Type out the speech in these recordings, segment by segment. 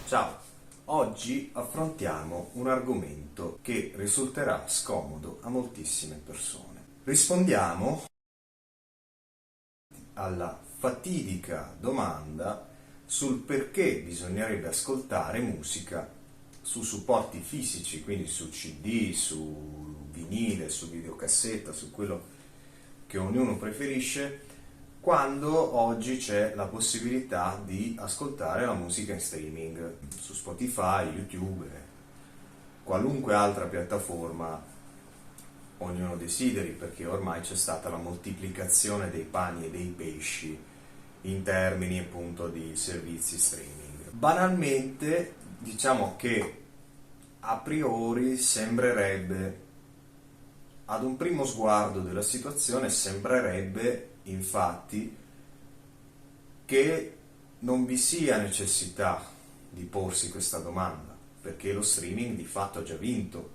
Ciao, oggi affrontiamo un argomento che risulterà scomodo a moltissime persone. Rispondiamo alla fatidica domanda sul perché bisognerebbe ascoltare musica su supporti fisici, quindi su CD, su vinile, su videocassetta, su quello che ognuno preferisce, quando oggi c'è la possibilità di ascoltare la musica in streaming su Spotify, YouTube, qualunque altra piattaforma ognuno desideri, perché ormai c'è stata la moltiplicazione dei pani e dei pesci in termini appunto di servizi streaming. Banalmente diciamo che a priori sembrerebbe, ad un primo sguardo della situazione, sembrerebbe infatti che non vi sia necessità di porsi questa domanda, perché lo streaming di fatto ha già vinto,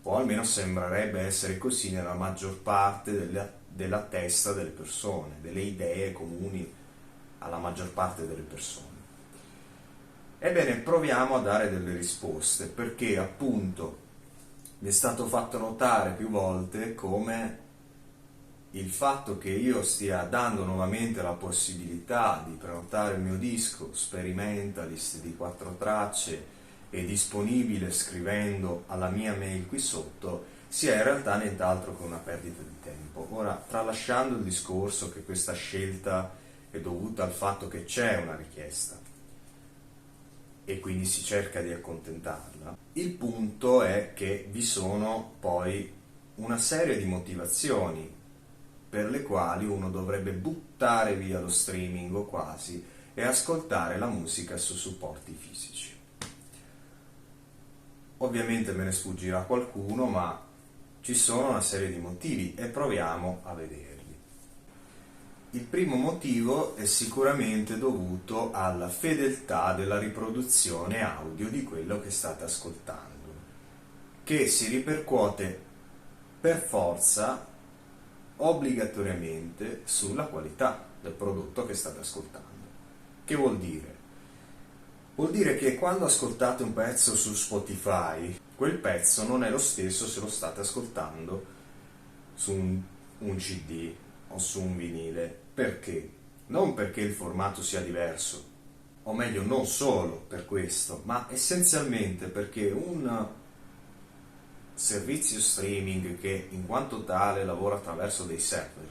o almeno sembrerebbe essere così nella maggior parte della testa delle persone, delle idee comuni alla maggior parte delle persone. Ebbene, proviamo a dare delle risposte, perché appunto mi è stato fatto notare più volte come il fatto che io stia dando nuovamente la possibilità di prenotare il mio disco Sperimentalist di 4 tracce e disponibile scrivendo alla mia mail qui sotto sia in realtà nient'altro che una perdita di tempo. Ora, tralasciando il discorso che questa scelta è dovuta al fatto che c'è una richiesta e quindi si cerca di accontentarla, il punto è che vi sono poi una serie di motivazioni per le quali uno dovrebbe buttare via lo streaming o quasi e ascoltare la musica su supporti fisici. Ovviamente me ne sfuggirà qualcuno, ma ci sono una serie di motivi e proviamo a vederli. Il primo motivo è sicuramente dovuto alla fedeltà della riproduzione audio di quello che state ascoltando, che si ripercuote per forza obbligatoriamente sulla qualità del prodotto che state ascoltando. Che vuol dire? Vuol dire che quando ascoltate un pezzo su Spotify, quel pezzo non è lo stesso se lo state ascoltando su un CD o su un vinile. Perché? Non perché il formato sia diverso, o meglio non solo per questo, ma essenzialmente perché un servizio streaming che in quanto tale lavora attraverso dei server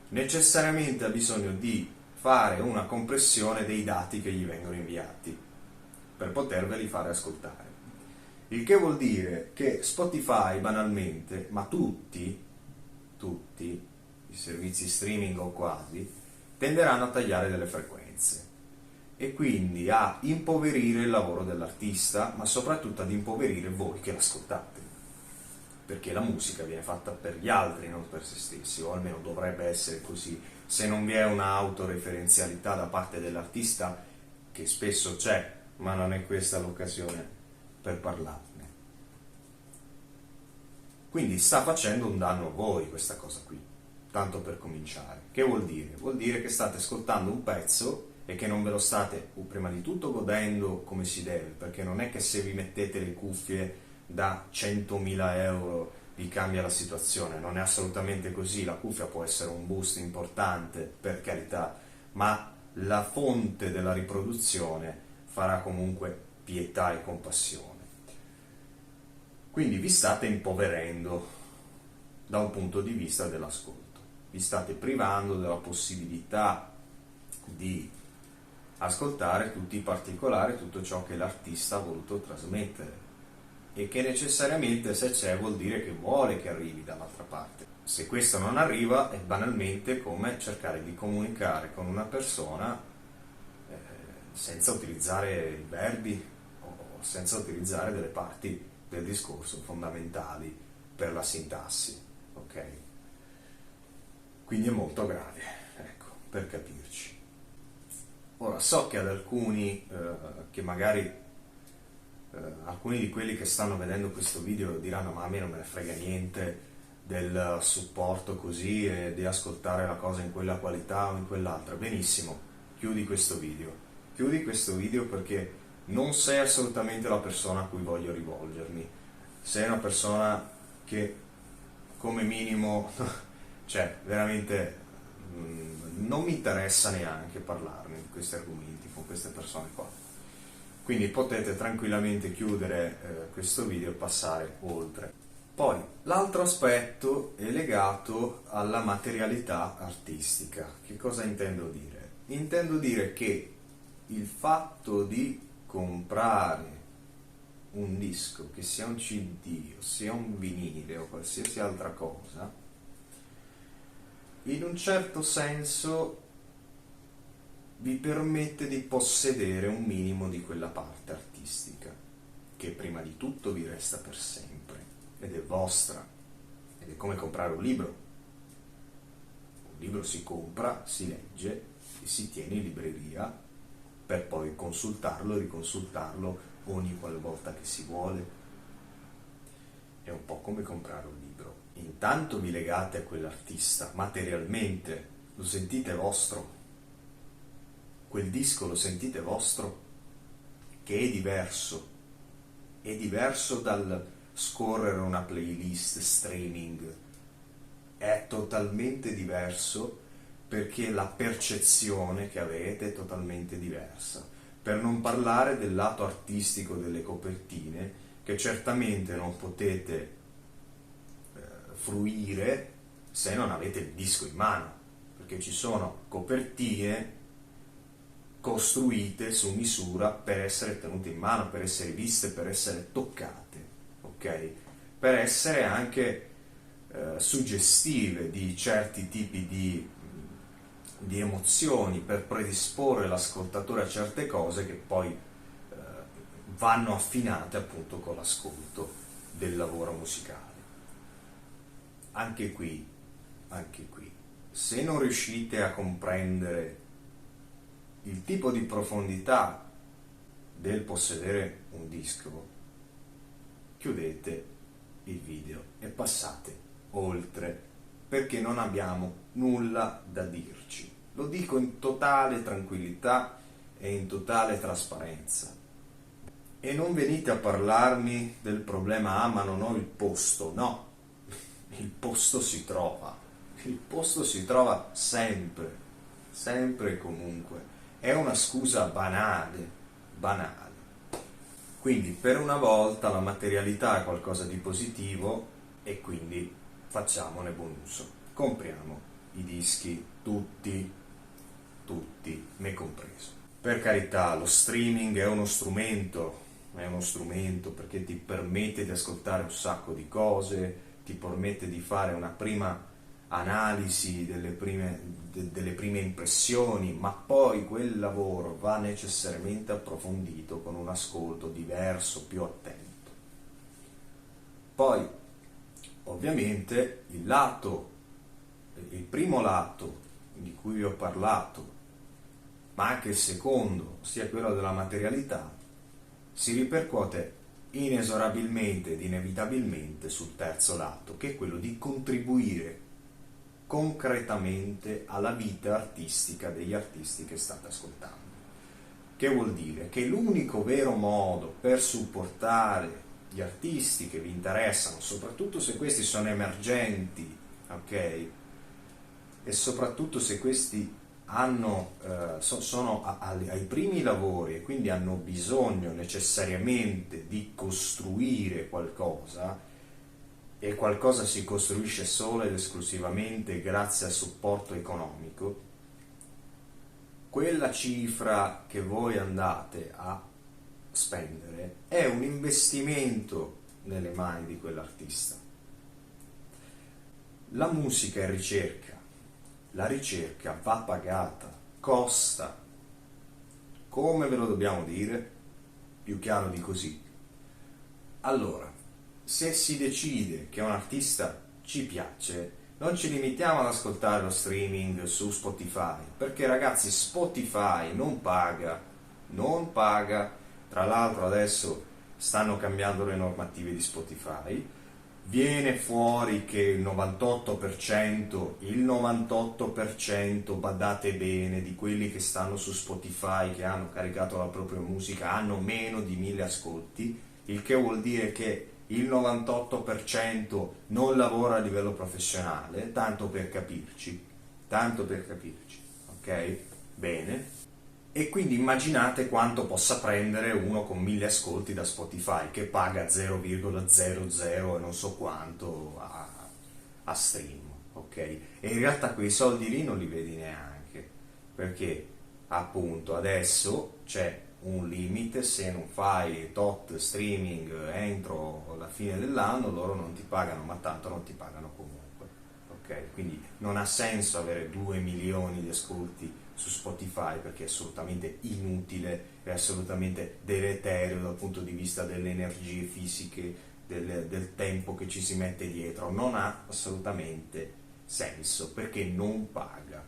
necessariamente ha bisogno di fare una compressione dei dati che gli vengono inviati per poterveli fare ascoltare. Il che vuol dire che Spotify banalmente, ma tutti i servizi streaming o quasi, tenderanno a tagliare delle frequenze e quindi a impoverire il lavoro dell'artista, ma soprattutto ad impoverire voi che l'ascoltate, perché la musica viene fatta per gli altri, non per se stessi, o almeno dovrebbe essere così, se non vi è un'autoreferenzialità da parte dell'artista, che spesso c'è, ma non è questa l'occasione per parlarne. Quindi sta facendo un danno a voi questa cosa qui, tanto per cominciare. Che vuol dire? Vuol dire che state ascoltando un pezzo e che non ve lo state, prima di tutto, godendo come si deve, perché non è che se vi mettete le cuffie da 100.000 euro vi cambia la situazione, non è assolutamente così. La cuffia può essere un boost importante, per carità, ma la fonte della riproduzione farà comunque pietà e compassione. Quindi vi state impoverendo da un punto di vista dell'ascolto, vi state privando della possibilità di ascoltare tutti i particolari, tutto ciò che l'artista ha voluto trasmettere e che necessariamente, se c'è, vuol dire che vuole che arrivi dall'altra parte. Se questo non arriva è banalmente come cercare di comunicare con una persona senza utilizzare i verbi o senza utilizzare delle parti del discorso fondamentali per la sintassi, ok? Quindi è molto grave, ecco, per capirci. Ora, so che ad alcuni, che magari alcuni di quelli che stanno vedendo questo video diranno: ma a me non me ne frega niente del supporto così e di ascoltare la cosa in quella qualità o in quell'altra. Benissimo, chiudi questo video perché non sei assolutamente la persona a cui voglio rivolgermi. Sei una persona che come minimo, cioè veramente non mi interessa neanche parlarne di questi argomenti con queste persone qua. Quindi potete tranquillamente chiudere questo video e passare oltre. Poi, l'altro aspetto è legato alla materialità artistica. Che cosa intendo dire? Intendo dire che il fatto di comprare un disco, che sia un CD, o sia un vinile o qualsiasi altra cosa, in un certo senso vi permette di possedere un minimo di quella parte artistica, che prima di tutto vi resta per sempre, ed è vostra, ed è come comprare un libro. Un libro si compra, si legge e si tiene in libreria per poi consultarlo e riconsultarlo ogni qualvolta che si vuole. È un po' come comprare un libro. Intanto vi legate a quell'artista materialmente, lo sentite vostro, quel disco lo sentite vostro, che è diverso dal scorrere una playlist streaming, è totalmente diverso perché la percezione che avete è totalmente diversa. Per non parlare del lato artistico delle copertine, che certamente non potete fruire se non avete il disco in mano, perché ci sono copertine costruite su misura per essere tenute in mano, per essere viste, per essere toccate, ok? Per essere anche suggestive di certi tipi di emozioni, per predisporre l'ascoltatore a certe cose che poi vanno affinate appunto con l'ascolto del lavoro musicale. Anche qui, se non riuscite a comprendere il tipo di profondità del possedere un disco, chiudete il video e passate oltre, perché non abbiamo nulla da dirci. Lo dico in totale tranquillità e in totale trasparenza. E non venite a parlarmi del problema, ma non ho il posto. No, il posto si trova sempre, sempre e comunque. È una scusa banale. Quindi per una volta la materialità è qualcosa di positivo e quindi facciamone buon uso. Compriamo i dischi, tutti, me compreso. Per carità, lo streaming è uno strumento perché ti permette di ascoltare un sacco di cose, ti permette di fare una prima analisi delle prime impressioni, ma poi quel lavoro va necessariamente approfondito con un ascolto diverso, più attento. Poi, ovviamente, il primo lato di cui vi ho parlato, ma anche il secondo, ossia quello della materialità, si ripercuote inesorabilmente ed inevitabilmente sul terzo lato, che è quello di contribuire concretamente alla vita artistica degli artisti che state ascoltando. Che vuol dire? Che l'unico vero modo per supportare gli artisti che vi interessano, soprattutto se questi sono emergenti, ok? E soprattutto se questi sono ai primi lavori e quindi hanno bisogno necessariamente di costruire qualcosa, e qualcosa si costruisce solo ed esclusivamente grazie al supporto economico, quella cifra che voi andate a spendere è un investimento nelle mani di quell'artista. La musica è ricerca, la ricerca va pagata, costa. Come ve lo dobbiamo dire? Più chiaro di così. Allora, se si decide che un artista ci piace, non ci limitiamo ad ascoltare lo streaming su Spotify, perché ragazzi Spotify non paga. Tra l'altro adesso stanno cambiando le normative di Spotify viene fuori che il 98%, badate bene, di quelli che stanno su Spotify, che hanno caricato la propria musica, hanno meno di 1000 ascolti, il che vuol dire che il 98% non lavora a livello professionale, tanto per capirci, ok? Bene. E quindi immaginate quanto possa prendere uno con 1000 ascolti da Spotify, che paga 0,00 e non so quanto a stream, ok? E in realtà quei soldi lì non li vedi neanche, perché appunto adesso c'è un limite: se non fai tot streaming entro la fine dell'anno loro non ti pagano, ma tanto non ti pagano comunque, ok? Quindi non ha senso avere 2 milioni di ascolti su Spotify, perché è assolutamente inutile, è assolutamente deleterio dal punto di vista delle energie fisiche, del tempo che ci si mette dietro, non ha assolutamente senso perché non paga.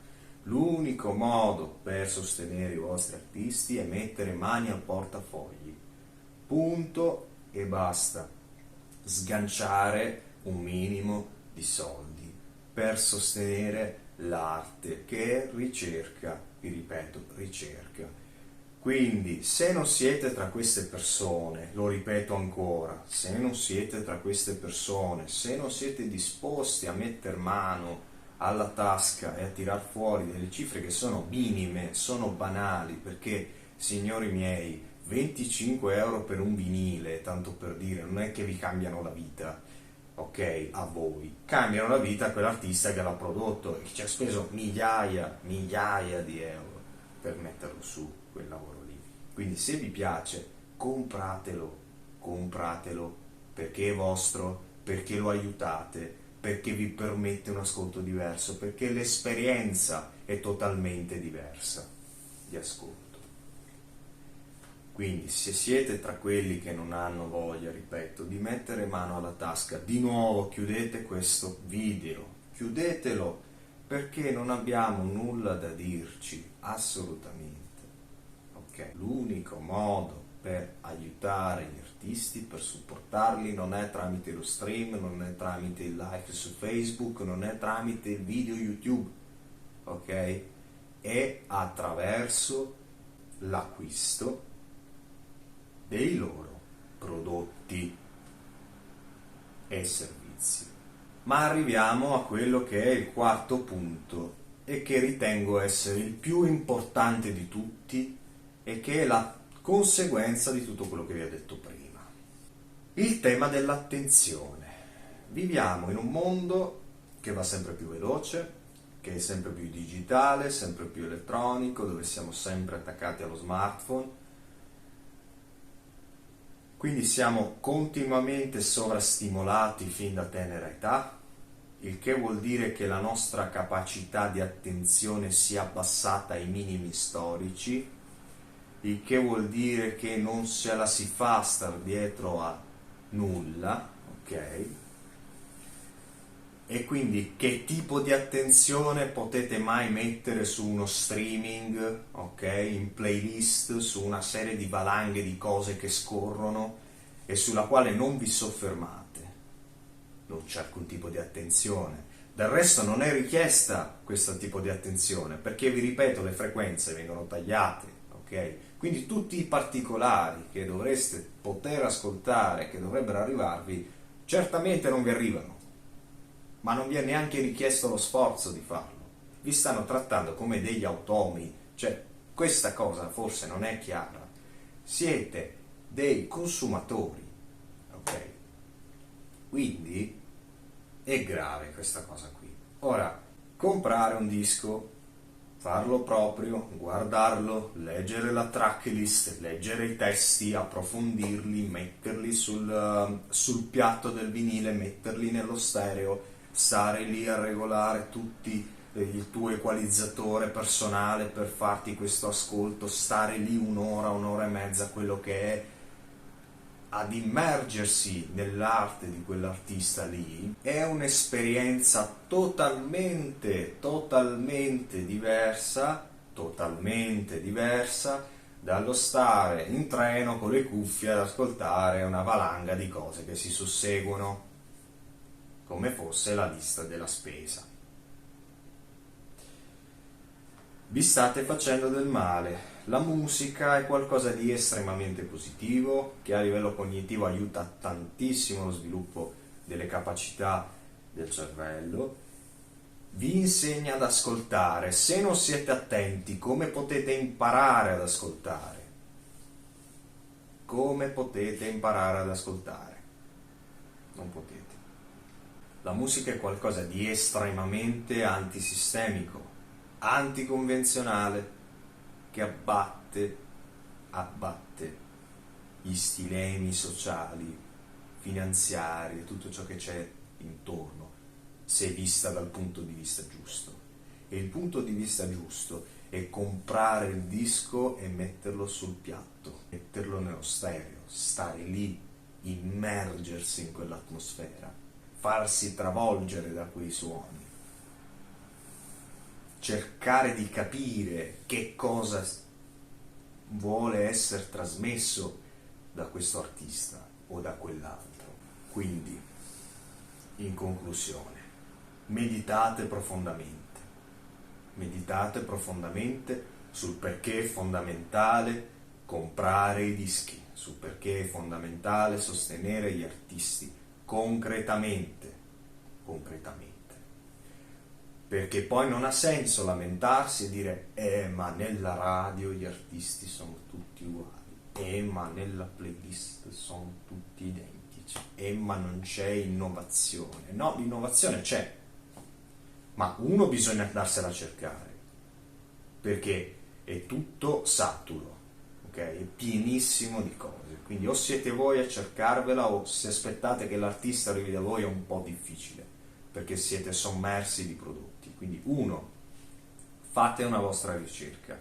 L'unico modo per sostenere i vostri artisti è mettere mani al portafogli, punto e basta. Sganciare un minimo di soldi per sostenere l'arte, che è ricerca, vi ripeto, ricerca. Quindi se non siete tra queste persone, lo ripeto ancora, se non siete tra queste persone, se non siete disposti a mettere mano alla tasca e a tirar fuori delle cifre che sono minime, sono banali, perché, signori miei, 25 euro per un vinile, tanto per dire, non è che vi cambiano la vita, ok, a voi, cambiano la vita a quell'artista che l'ha prodotto e che ci ha speso migliaia di euro per metterlo su quel lavoro lì. Quindi se vi piace, compratelo perché è vostro, perché lo aiutate, perché vi permette un ascolto diverso, perché l'esperienza è totalmente diversa di ascolto. Quindi se siete tra quelli che non hanno voglia, ripeto, di mettere mano alla tasca, di nuovo chiudete questo video, chiudetelo, perché non abbiamo nulla da dirci, assolutamente. Ok? L'unico modo per aiutare gli artisti, per supportarli, non è tramite lo stream, non è tramite il like su Facebook, non è tramite il video YouTube, ok? È attraverso l'acquisto dei loro prodotti e servizi. Ma arriviamo a quello che è il quarto punto e che ritengo essere il più importante di tutti e che è la conseguenza di tutto quello che vi ho detto prima. Il tema dell'attenzione. Viviamo in un mondo che va sempre più veloce, che è sempre più digitale, sempre più elettronico, dove siamo sempre attaccati allo smartphone. Quindi siamo continuamente sovrastimolati fin da tenera età, il che vuol dire che la nostra capacità di attenzione si è abbassata ai minimi storici, il che vuol dire che non se la si fa star dietro a nulla, ok? E quindi che tipo di attenzione potete mai mettere su uno streaming, ok? In playlist, su una serie di valanghe di cose che scorrono e sulla quale non vi soffermate? Non c'è alcun tipo di attenzione. Del resto non è richiesta questo tipo di attenzione, perché vi ripeto, le frequenze vengono tagliate, ok? Quindi tutti i particolari che dovreste poter ascoltare, che dovrebbero arrivarvi, certamente non vi arrivano, ma non vi è neanche richiesto lo sforzo di farlo. Vi stanno trattando come degli automi, cioè questa cosa forse non è chiara. Siete dei consumatori, ok? Quindi è grave questa cosa qui. Ora, comprare un disco, farlo proprio, guardarlo, leggere la tracklist, leggere i testi, approfondirli, metterli sul piatto del vinile, metterli nello stereo, stare lì a regolare tutti il tuo equalizzatore personale per farti questo ascolto, stare lì un'ora e mezza, quello che è, ad immergersi nell'arte di quell'artista lì, è un'esperienza totalmente diversa dallo stare in treno con le cuffie ad ascoltare una valanga di cose che si susseguono. come fosse la lista della spesa. Vi state facendo del male. La musica è qualcosa di estremamente positivo, che a livello cognitivo aiuta tantissimo lo sviluppo delle capacità del cervello. Vi insegna ad ascoltare. Se non siete attenti, come potete imparare ad ascoltare? Come potete imparare ad ascoltare? Non potete. La musica è qualcosa di estremamente antisistemico, anticonvenzionale, che abbatte gli stilemi sociali, finanziari e tutto ciò che c'è intorno, se vista dal punto di vista giusto. E il punto di vista giusto è comprare il disco e metterlo sul piatto, metterlo nello stereo, stare lì, immergersi in quell'atmosfera, farsi travolgere da quei suoni, cercare di capire che cosa vuole essere trasmesso da questo artista o da quell'altro. Quindi, in conclusione, meditate profondamente sul perché è fondamentale comprare i dischi, sul perché è fondamentale sostenere gli artisti concretamente, perché poi non ha senso lamentarsi e dire ma nella radio gli artisti sono tutti uguali, ma nella playlist sono tutti identici, ma non c'è innovazione. No, l'innovazione c'è, ma uno bisogna andarsela a cercare, perché è tutto saturo, ok? È pienissimo di cose, quindi o siete voi a cercarvela o se aspettate che l'artista arrivi da voi è un po' difficile, perché siete sommersi di prodotti. Quindi 1, fate una vostra ricerca.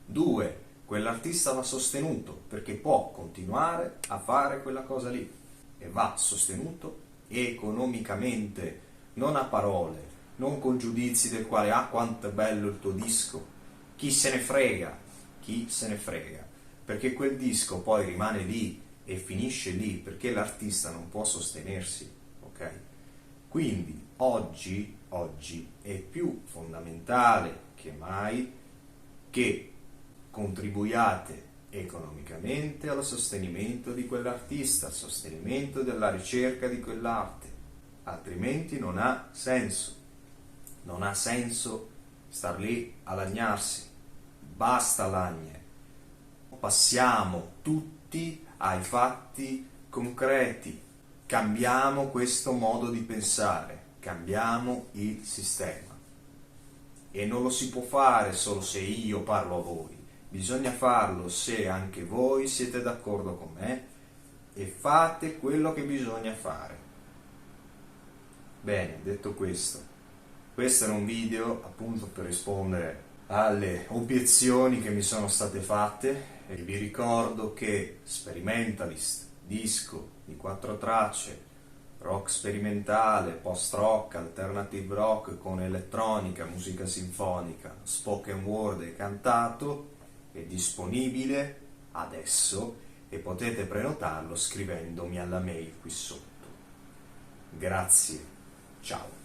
2, quell'artista va sostenuto, perché può continuare a fare quella cosa lì e va sostenuto economicamente, non a parole, non con giudizi del quale quanto è bello il tuo disco, chi se ne frega, perché quel disco poi rimane lì e finisce lì, perché l'artista non può sostenersi, ok? Quindi oggi è più fondamentale che mai che contribuiate economicamente allo sostenimento di quell'artista, al sostenimento della ricerca di quell'arte, altrimenti non ha senso star lì a lagnarsi, basta lagne, passiamo tutti ai fatti concreti. Cambiamo questo modo di pensare, cambiamo il sistema. E non lo si può fare solo se io parlo a voi, bisogna farlo se anche voi siete d'accordo con me e fate quello che bisogna fare. Bene, detto questo era un video appunto per rispondere alle obiezioni che mi sono state fatte e vi ricordo che Sperimentalist, disco di 4 tracce, rock sperimentale, post-rock, alternative rock con elettronica, musica sinfonica, spoken word e cantato, è disponibile adesso e potete prenotarlo scrivendomi alla mail qui sotto. Grazie, ciao.